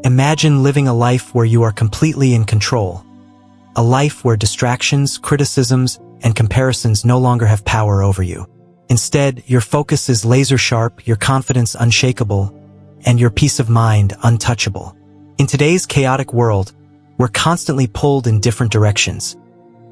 Imagine living a life where you are completely in control. A life where distractions, criticisms, and comparisons no longer have power over you. Instead, your focus is laser-sharp, your confidence unshakable, and your peace of mind untouchable. In today's chaotic world, we're constantly pulled in different directions,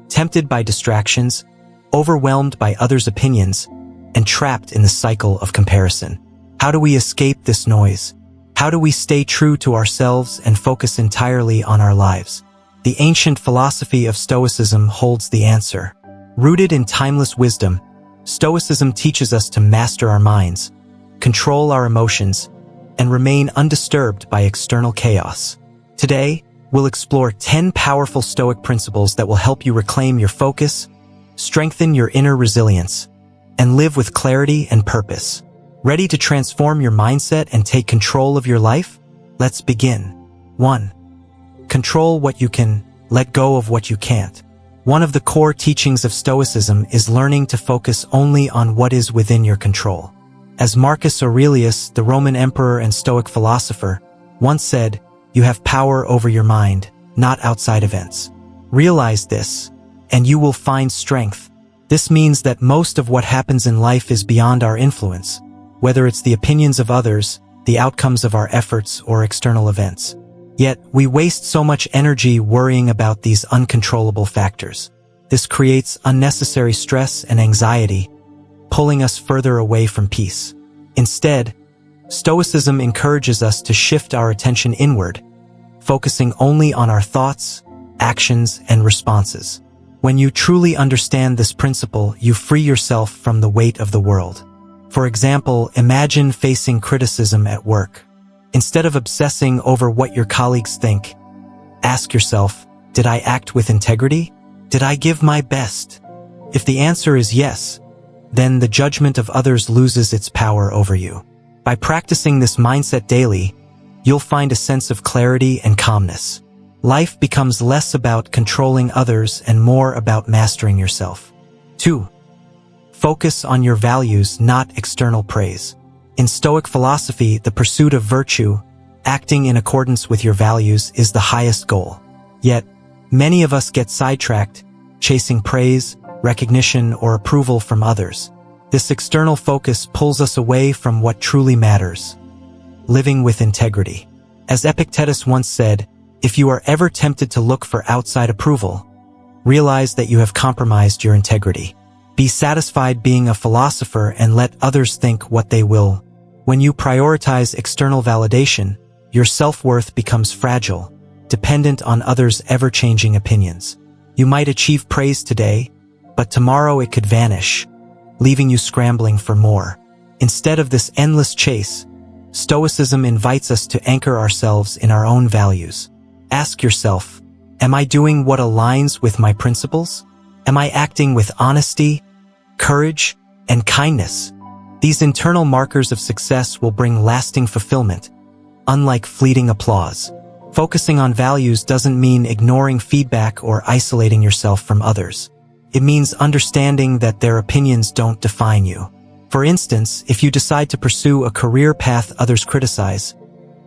tempted by distractions, overwhelmed by others' opinions, and trapped in the cycle of comparison. How do we escape this noise? How do we stay true to ourselves and focus entirely on our lives? The ancient philosophy of Stoicism holds the answer. Rooted in timeless wisdom, Stoicism teaches us to master our minds, control our emotions, and remain undisturbed by external chaos. Today, we'll explore 10 powerful Stoic principles that will help you reclaim your focus, strengthen your inner resilience, and live with clarity and purpose. Ready to transform your mindset and take control of your life? Let's begin. 1. Control what you can, let go of what you can't. One of the core teachings of Stoicism is learning to focus only on what is within your control. As Marcus Aurelius, the Roman emperor and Stoic philosopher, once said, "You have power over your mind, not outside events." Realize this, and you will find strength. This means that most of what happens in life is beyond our influence, whether it's the opinions of others, the outcomes of our efforts, or external events. Yet, we waste so much energy worrying about these uncontrollable factors. This creates unnecessary stress and anxiety, pulling us further away from peace. Instead, Stoicism encourages us to shift our attention inward, focusing only on our thoughts, actions, and responses. When you truly understand this principle, you free yourself from the weight of the world. For example, imagine facing criticism at work. Instead of obsessing over what your colleagues think, ask yourself, did I act with integrity? Did I give my best? If the answer is yes, then the judgment of others loses its power over you. By practicing this mindset daily, you'll find a sense of clarity and calmness. Life becomes less about controlling others and more about mastering yourself. 2. Focus on your values, not external praise. In Stoic philosophy, the pursuit of virtue, acting in accordance with your values, is the highest goal. Yet, many of us get sidetracked, chasing praise, recognition, or approval from others. This external focus pulls us away from what truly matters: living with integrity. As Epictetus once said, if you are ever tempted to look for outside approval, realize that you have compromised your integrity. Be satisfied being a philosopher and let others think what they will. When you prioritize external validation, your self-worth becomes fragile, dependent on others' ever-changing opinions. You might achieve praise today, but tomorrow it could vanish, leaving you scrambling for more. Instead of this endless chase, Stoicism invites us to anchor ourselves in our own values. Ask yourself, am I doing what aligns with my principles? Am I acting with honesty, courage, and kindness? These internal markers of success will bring lasting fulfillment, unlike fleeting applause. Focusing on values doesn't mean ignoring feedback or isolating yourself from others. It means understanding that their opinions don't define you. For instance, if you decide to pursue a career path others criticize,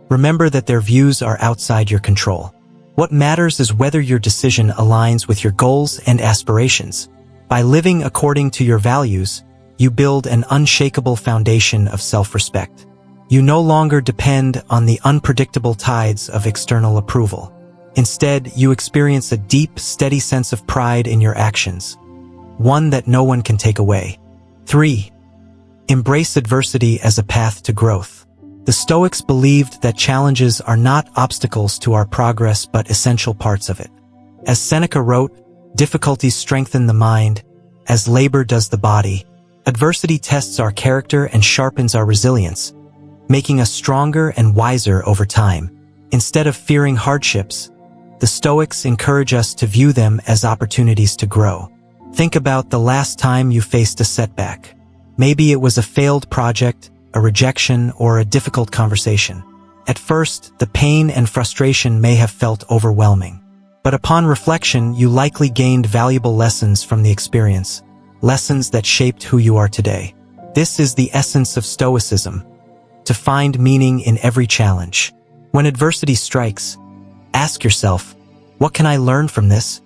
remember that their views are outside your control. What matters is whether your decision aligns with your goals and aspirations. By living according to your values, you build an unshakable foundation of self-respect. You no longer depend on the unpredictable tides of external approval. Instead, you experience a deep, steady sense of pride in your actions, one that no one can take away. 3. Embrace adversity as a path to growth. The Stoics believed that challenges are not obstacles to our progress but essential parts of it. As Seneca wrote, difficulties strengthen the mind, as labor does the body. Adversity tests our character and sharpens our resilience, making us stronger and wiser over time. Instead of fearing hardships, the Stoics encourage us to view them as opportunities to grow. Think about the last time you faced a setback. Maybe it was a failed project, a rejection, or a difficult conversation. At first, the pain and frustration may have felt overwhelming. But upon reflection, you likely gained valuable lessons from the experience, lessons that shaped who you are today. This is the essence of Stoicism: to find meaning in every challenge. When adversity strikes, ask yourself, what can I learn from this?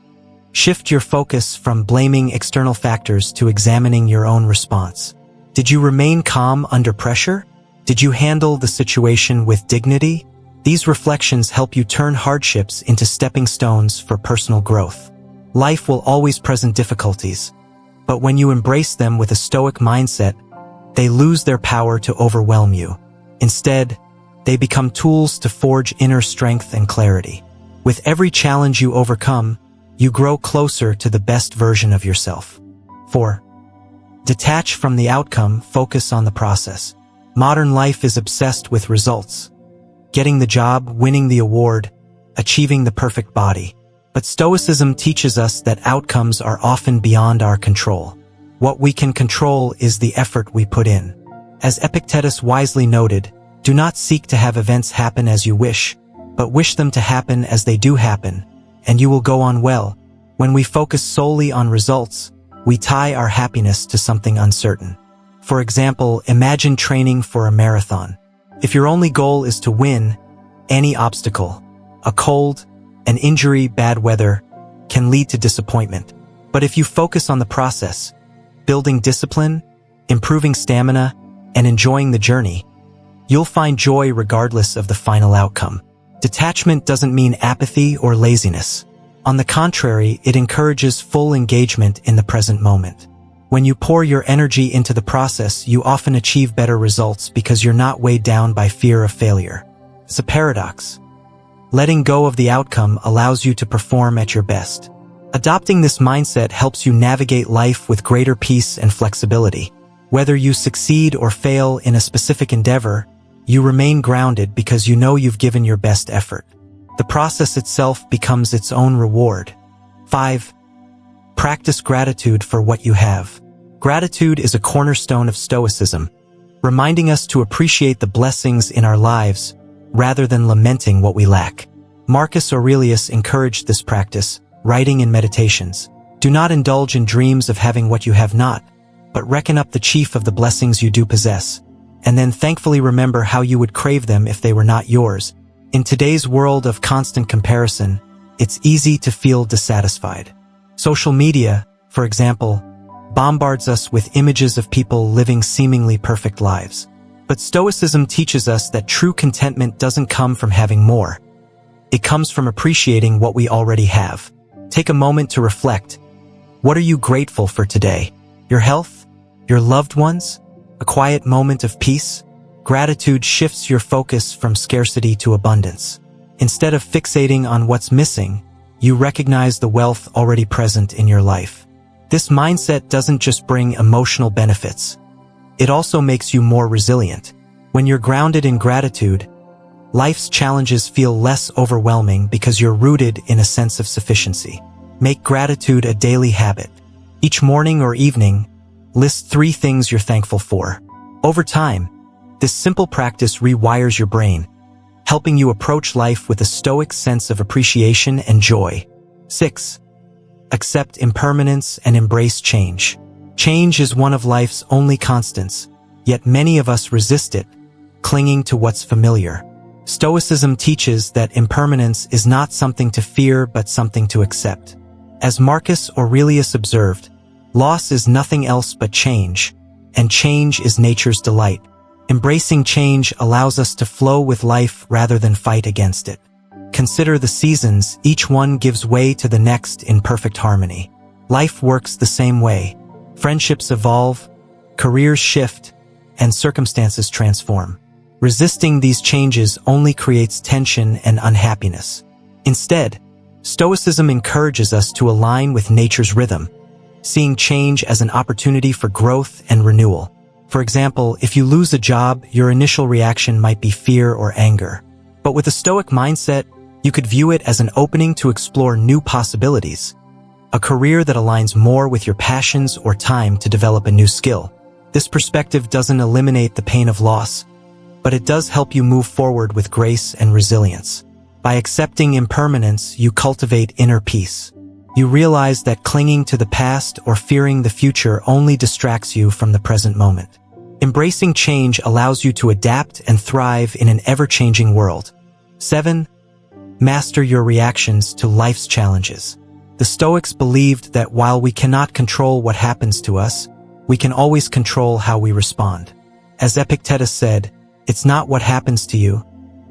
Shift your focus from blaming external factors to examining your own response. Did you remain calm under pressure? Did you handle the situation with dignity? These reflections help you turn hardships into stepping stones for personal growth. Life will always present difficulties, but when you embrace them with a Stoic mindset, they lose their power to overwhelm you. Instead, they become tools to forge inner strength and clarity. With every challenge you overcome, you grow closer to the best version of yourself. 4. Detach from the outcome, focus on the process. Modern life is obsessed with results. Getting the job, winning the award, achieving the perfect body. But Stoicism teaches us that outcomes are often beyond our control. What we can control is the effort we put in. As Epictetus wisely noted, do not seek to have events happen as you wish, but wish them to happen as they do happen, and you will go on well. When we focus solely on results, we tie our happiness to something uncertain. For example, imagine training for a marathon. If your only goal is to win, any obstacle, a cold, an injury, bad weather, can lead to disappointment. But if you focus on the process, building discipline, improving stamina, and enjoying the journey, you'll find joy regardless of the final outcome. Detachment doesn't mean apathy or laziness. On the contrary, it encourages full engagement in the present moment. When you pour your energy into the process, you often achieve better results because you're not weighed down by fear of failure. It's a paradox. Letting go of the outcome allows you to perform at your best. Adopting this mindset helps you navigate life with greater peace and flexibility. Whether you succeed or fail in a specific endeavor, you remain grounded because you know you've given your best effort. The process itself becomes its own reward. 5. Practice gratitude for what you have. Gratitude is a cornerstone of Stoicism, reminding us to appreciate the blessings in our lives rather than lamenting what we lack. Marcus Aurelius encouraged this practice, writing in Meditations, "Do not indulge in dreams of having what you have not, but reckon up the chief of the blessings you do possess, and then thankfully remember how you would crave them if they were not yours." In today's world of constant comparison, it's easy to feel dissatisfied. Social media, for example, bombards us with images of people living seemingly perfect lives. But Stoicism teaches us that true contentment doesn't come from having more. It comes from appreciating what we already have. Take a moment to reflect. What are you grateful for today? Your health? Your loved ones? A quiet moment of peace? Gratitude shifts your focus from scarcity to abundance. Instead of fixating on what's missing, you recognize the wealth already present in your life. This mindset doesn't just bring emotional benefits. It also makes you more resilient. When you're grounded in gratitude, life's challenges feel less overwhelming because you're rooted in a sense of sufficiency. Make gratitude a daily habit. Each morning or evening, list 3 things you're thankful for. Over time, this simple practice rewires your brain, helping you approach life with a Stoic sense of appreciation and joy. 6. Accept impermanence and embrace change. Change is one of life's only constants, yet many of us resist it, clinging to what's familiar. Stoicism teaches that impermanence is not something to fear but something to accept. As Marcus Aurelius observed, loss is nothing else but change, and change is nature's delight. Embracing change allows us to flow with life rather than fight against it. Consider the seasons, each one gives way to the next in perfect harmony. Life works the same way. Friendships evolve, careers shift, and circumstances transform. Resisting these changes only creates tension and unhappiness. Instead, Stoicism encourages us to align with nature's rhythm, seeing change as an opportunity for growth and renewal. For example, if you lose a job, your initial reaction might be fear or anger. But with a Stoic mindset, you could view it as an opening to explore new possibilities, a career that aligns more with your passions or time to develop a new skill. This perspective doesn't eliminate the pain of loss, but it does help you move forward with grace and resilience. By accepting impermanence, you cultivate inner peace. You realize that clinging to the past or fearing the future only distracts you from the present moment. Embracing change allows you to adapt and thrive in an ever-changing world. 7. Master your reactions to life's challenges. The Stoics believed that while we cannot control what happens to us, we can always control how we respond. As Epictetus said, it's not what happens to you,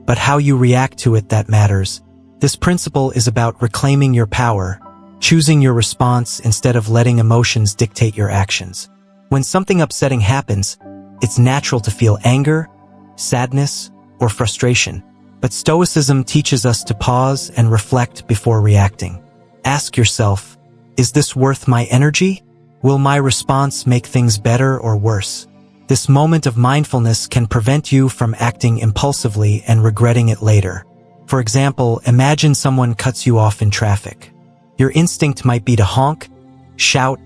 but how you react to it that matters. This principle is about reclaiming your power, choosing your response instead of letting emotions dictate your actions. When something upsetting happens, it's natural to feel anger, sadness, or frustration. But Stoicism teaches us to pause and reflect before reacting. Ask yourself, is this worth my energy? Will my response make things better or worse? This moment of mindfulness can prevent you from acting impulsively and regretting it later. For example, imagine someone cuts you off in traffic. Your instinct might be to honk, shout,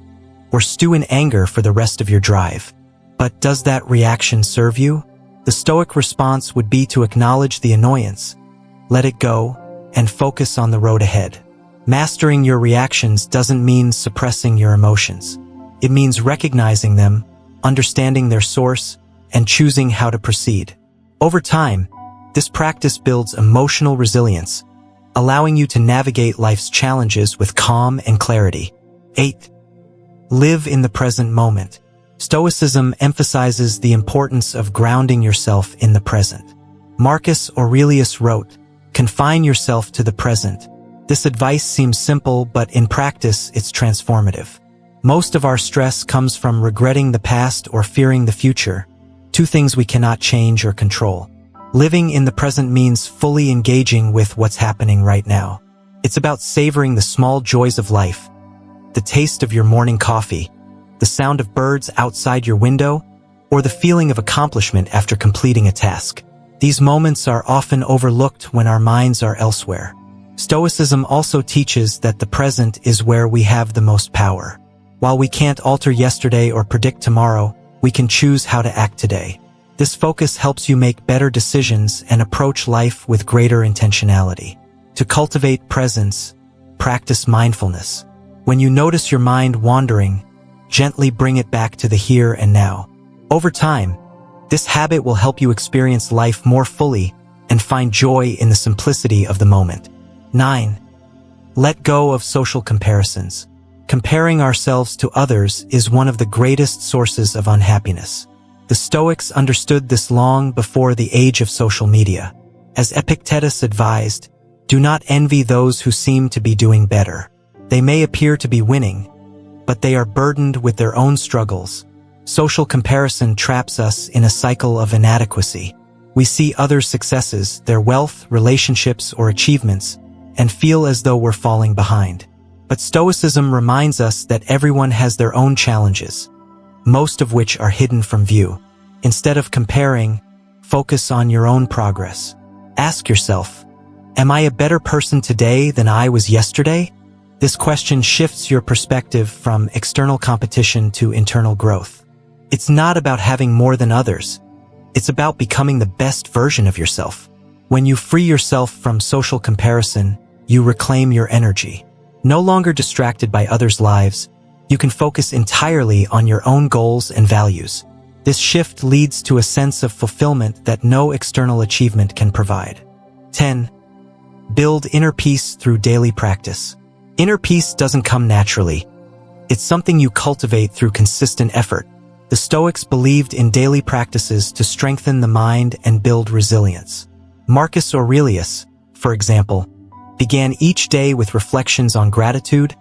or stew in anger for the rest of your drive. But does that reaction serve you? The Stoic response would be to acknowledge the annoyance, let it go, and focus on the road ahead. Mastering your reactions doesn't mean suppressing your emotions. It means recognizing them, understanding their source, and choosing how to proceed. Over time, this practice builds emotional resilience, allowing you to navigate life's challenges with calm and clarity. 8. Live in the present moment. Stoicism emphasizes the importance of grounding yourself in the present. Marcus Aurelius wrote, "Confine yourself to the present." This advice seems simple, but in practice, it's transformative. Most of our stress comes from regretting the past or fearing the future, two things we cannot change or control. Living in the present means fully engaging with what's happening right now. It's about savoring the small joys of life, the taste of your morning coffee, the sound of birds outside your window, or the feeling of accomplishment after completing a task. These moments are often overlooked when our minds are elsewhere. Stoicism also teaches that the present is where we have the most power. While we can't alter yesterday or predict tomorrow, we can choose how to act today. This focus helps you make better decisions and approach life with greater intentionality. To cultivate presence, practice mindfulness. When you notice your mind wandering, gently bring it back to the here and now. Over time, this habit will help you experience life more fully and find joy in the simplicity of the moment. 9. Let go of social comparisons. Comparing ourselves to others is one of the greatest sources of unhappiness. The Stoics understood this long before the age of social media. As Epictetus advised, do not envy those who seem to be doing better. They may appear to be winning, but they are burdened with their own struggles. Social comparison traps us in a cycle of inadequacy. We see others' successes, their wealth, relationships, or achievements, and feel as though we're falling behind. But Stoicism reminds us that everyone has their own challenges, most of which are hidden from view. Instead of comparing, focus on your own progress. Ask yourself, am I a better person today than I was yesterday? This question shifts your perspective from external competition to internal growth. It's not about having more than others. It's about becoming the best version of yourself. When you free yourself from social comparison, you reclaim your energy. No longer distracted by others' lives, you can focus entirely on your own goals and values. This shift leads to a sense of fulfillment that no external achievement can provide. 10. Build inner peace through daily practice. Inner peace doesn't come naturally. It's something you cultivate through consistent effort. The Stoics believed in daily practices to strengthen the mind and build resilience. Marcus Aurelius, for example, began each day with reflections on gratitude,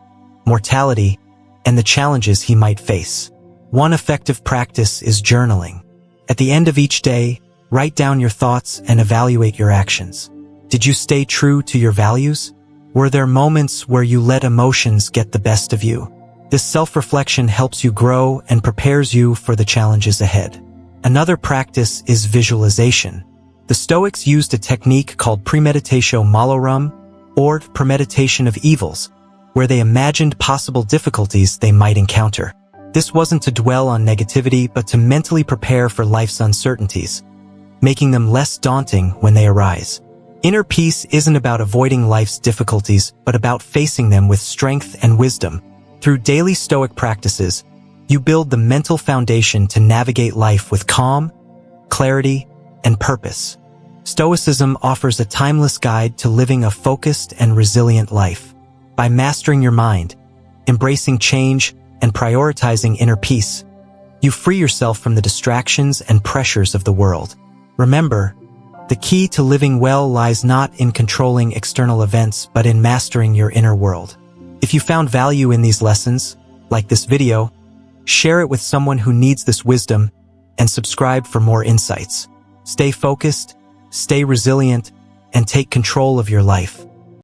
mortality, and the challenges he might face. One effective practice is journaling. At the end of each day, write down your thoughts and evaluate your actions. Did you stay true to your values? Were there moments where you let emotions get the best of you? This self-reflection helps you grow and prepares you for the challenges ahead. Another practice is visualization. The Stoics used a technique called premeditatio malorum, or premeditation of evils, where they imagined possible difficulties they might encounter. This wasn't to dwell on negativity, but to mentally prepare for life's uncertainties, making them less daunting when they arise. Inner peace isn't about avoiding life's difficulties, but about facing them with strength and wisdom. Through daily Stoic practices, you build the mental foundation to navigate life with calm, clarity, and purpose. Stoicism offers a timeless guide to living a focused and resilient life. By mastering your mind, embracing change, and prioritizing inner peace, you free yourself from the distractions and pressures of the world. Remember, the key to living well lies not in controlling external events, but in mastering your inner world. If you found value in these lessons, like this video, share it with someone who needs this wisdom, and subscribe for more insights. Stay focused, stay resilient, and take control of your life.